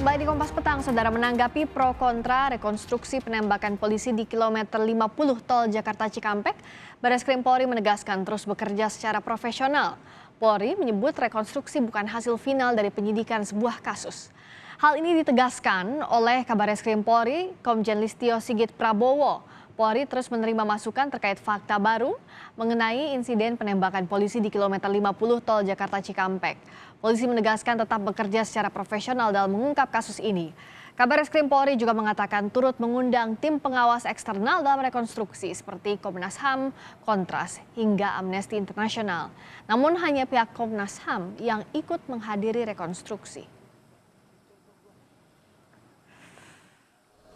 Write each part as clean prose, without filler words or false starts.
Kembali di Kompas Petang, saudara, menanggapi pro kontra rekonstruksi penembakan polisi di kilometer 50 tol Jakarta Cikampek, Bareskrim Polri menegaskan terus bekerja secara profesional. Polri menyebut rekonstruksi bukan hasil final dari penyidikan sebuah kasus. Hal ini ditegaskan oleh Kabareskrim Polri, Komjen Listio Sigit Prabowo. Polri terus menerima masukan terkait fakta baru mengenai insiden penembakan polisi di kilometer 50 tol Jakarta Cikampek. Polisi menegaskan tetap bekerja secara profesional dalam mengungkap kasus ini. Kabareskrim Polri juga mengatakan turut mengundang tim pengawas eksternal dalam rekonstruksi seperti Komnas HAM, Kontras, hingga Amnesty International. Namun hanya pihak Komnas HAM yang ikut menghadiri rekonstruksi.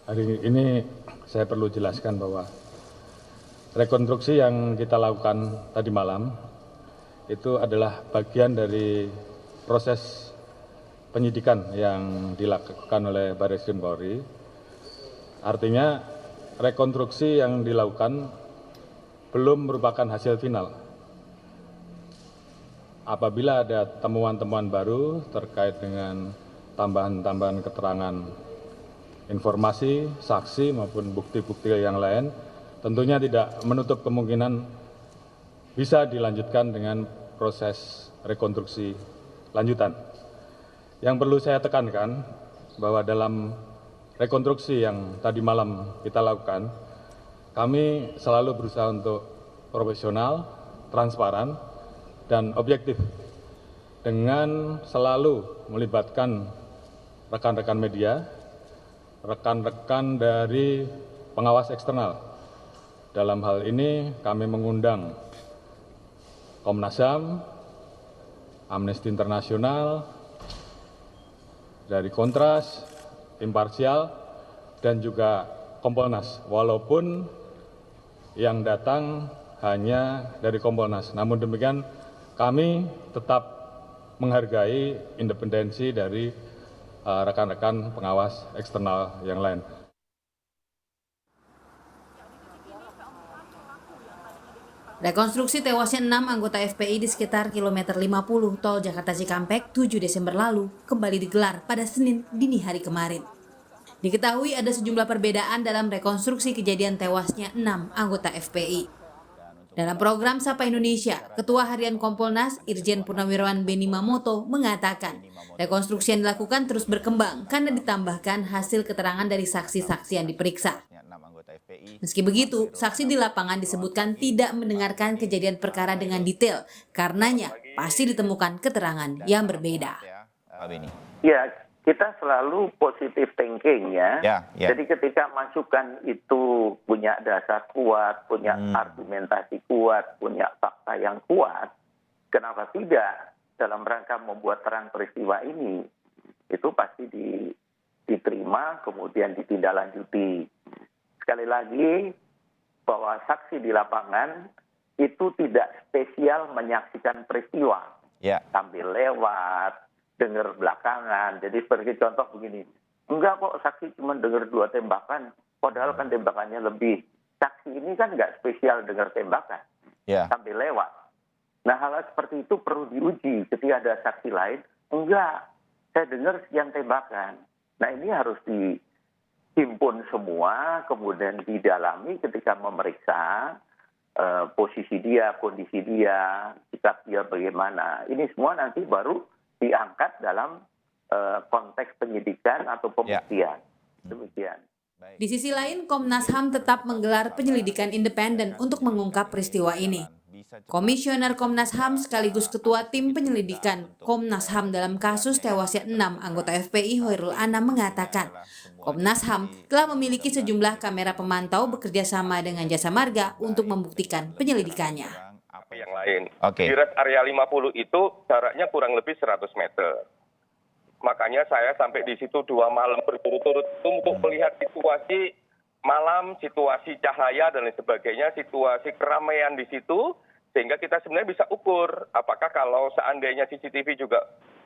Hari ini saya perlu jelaskan bahwa rekonstruksi yang kita lakukan tadi malam itu adalah bagian dari proses penyidikan yang dilakukan oleh Bareskrim Polri. Artinya rekonstruksi yang dilakukan belum merupakan hasil final. Apabila ada temuan-temuan baru terkait dengan tambahan-tambahan keterangan, informasi, saksi maupun bukti-bukti yang lain, tentunya tidak menutup kemungkinan bisa dilanjutkan dengan proses rekonstruksi lanjutan. Yang perlu saya tekankan bahwa dalam rekonstruksi yang tadi malam kita lakukan, kami selalu berusaha untuk profesional, transparan, dan objektif dengan selalu melibatkan rekan-rekan media, rekan-rekan dari pengawas eksternal. Dalam hal ini kami mengundang Komnas HAM, Amnesty International, dari Kontras, imparsial, dan juga Kompolnas. Walaupun yang datang hanya dari Kompolnas, namun demikian kami tetap menghargai independensi dari rekan-rekan pengawas eksternal yang lain. Rekonstruksi tewasnya 6 anggota FPI di sekitar kilometer 50 tol Jakarta Cikampek 7 Desember lalu kembali digelar pada Senin dini hari kemarin. Diketahui ada sejumlah perbedaan dalam rekonstruksi kejadian tewasnya 6 anggota FPI. Dalam program Sapa Indonesia, Ketua Harian Kompolnas Irjen Purnawirawan Benny Mamoto mengatakan rekonstruksi yang dilakukan terus berkembang karena ditambahkan hasil keterangan dari saksi-saksi yang diperiksa. Meski begitu, saksi di lapangan disebutkan tidak mendengarkan kejadian perkara dengan detail, karenanya pasti ditemukan keterangan yang berbeda. Ya, kita selalu positive thinking ya. Jadi ketika masukan itu punya dasar kuat, punya argumentasi kuat, punya fakta yang kuat, kenapa tidak dalam rangka membuat terang peristiwa ini, itu pasti diterima kemudian ditindaklanjuti. Sekali lagi, bahwa saksi di lapangan itu tidak spesial menyaksikan peristiwa. Sambil lewat, dengar belakangan. Jadi sebagai contoh begini, enggak kok saksi cuma dengar 2 tembakan, padahal kan tembakannya lebih. Saksi ini kan nggak spesial dengar tembakan, sambil lewat. Nah hal seperti itu perlu diuji ketika ada saksi lain, enggak, saya dengar sekian tembakan. Nah ini harus dihimpun semua, kemudian didalami ketika memeriksa posisi dia, kondisi dia, sikap dia bagaimana. Ini semua nanti baru diangkat dalam konteks penyidikan atau pembuktian. Demikian. Di sisi lain, Komnas HAM tetap menggelar penyelidikan independen untuk mengungkap peristiwa ini. Komisioner Komnas HAM sekaligus Ketua Tim Penyelidikan Komnas HAM dalam kasus tewasnya 6 anggota FPI Hoirul Anam mengatakan, Komnas HAM telah memiliki sejumlah kamera pemantau bekerja sama dengan Jasa Marga untuk membuktikan penyelidikannya. Yang lain. Di rest area 50 itu jaraknya kurang lebih 100 meter. Makanya saya sampai di situ 2 malam berturut-turut untuk melihat situasi malam, situasi cahaya dan lain sebagainya, situasi keramaian di situ, sehingga kita sebenarnya bisa ukur apakah kalau seandainya CCTV juga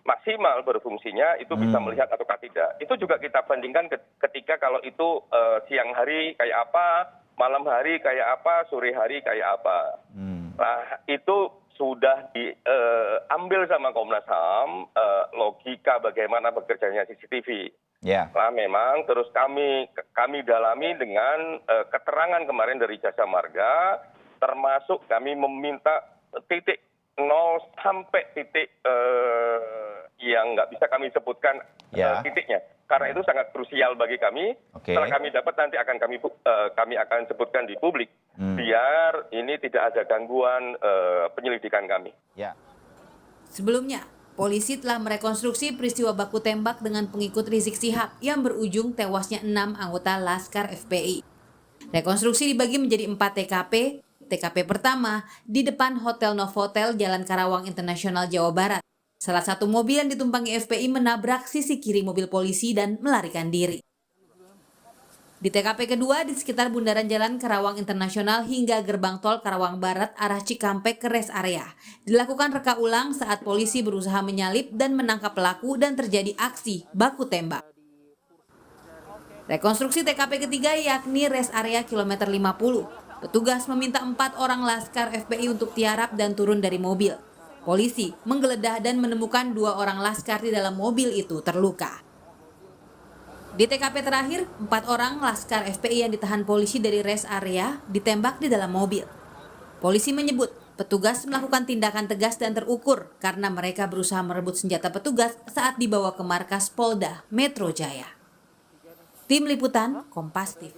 maksimal berfungsinya itu bisa melihat ataukah tidak. Itu juga kita bandingkan ketika kalau itu siang hari kayak apa, malam hari kayak apa, sore hari kayak apa. Nah itu sudah diambil sama Komnas HAM logika bagaimana bekerjanya CCTV. Nah, memang terus kami dalami dengan keterangan kemarin dari Jasa Marga, termasuk kami meminta titik 0 sampai titik yang nggak bisa kami sebutkan titiknya, karena itu sangat krusial bagi kami. Setelah kami dapat nanti akan kami akan sebutkan di publik, biar ini tidak ada gangguan penyelidikan kami. Sebelumnya, polisi telah merekonstruksi peristiwa baku tembak dengan pengikut Rizik Syihab yang berujung tewasnya 6 anggota Laskar FPI. Rekonstruksi dibagi menjadi 4 TKP. TKP pertama di depan Hotel Novotel Jalan Karawang Internasional Jawa Barat. Salah satu mobil yang ditumpangi FPI menabrak sisi kiri mobil polisi dan melarikan diri. Di TKP kedua di sekitar bundaran Jalan Karawang Internasional hingga gerbang tol Karawang Barat arah Cikampek ke rest area. Dilakukan reka ulang saat polisi berusaha menyalip dan menangkap pelaku dan terjadi aksi baku tembak. Rekonstruksi TKP ketiga yakni rest area kilometer 50. Petugas meminta 4 orang Laskar FPI untuk tiarap dan turun dari mobil. Polisi menggeledah dan menemukan 2 orang Laskar di dalam mobil itu terluka. Di TKP terakhir, 4 orang Laskar FPI yang ditahan polisi dari rest area ditembak di dalam mobil. Polisi menyebut petugas melakukan tindakan tegas dan terukur karena mereka berusaha merebut senjata petugas saat dibawa ke markas Polda Metro Jaya. Tim Liputan Kompas TV.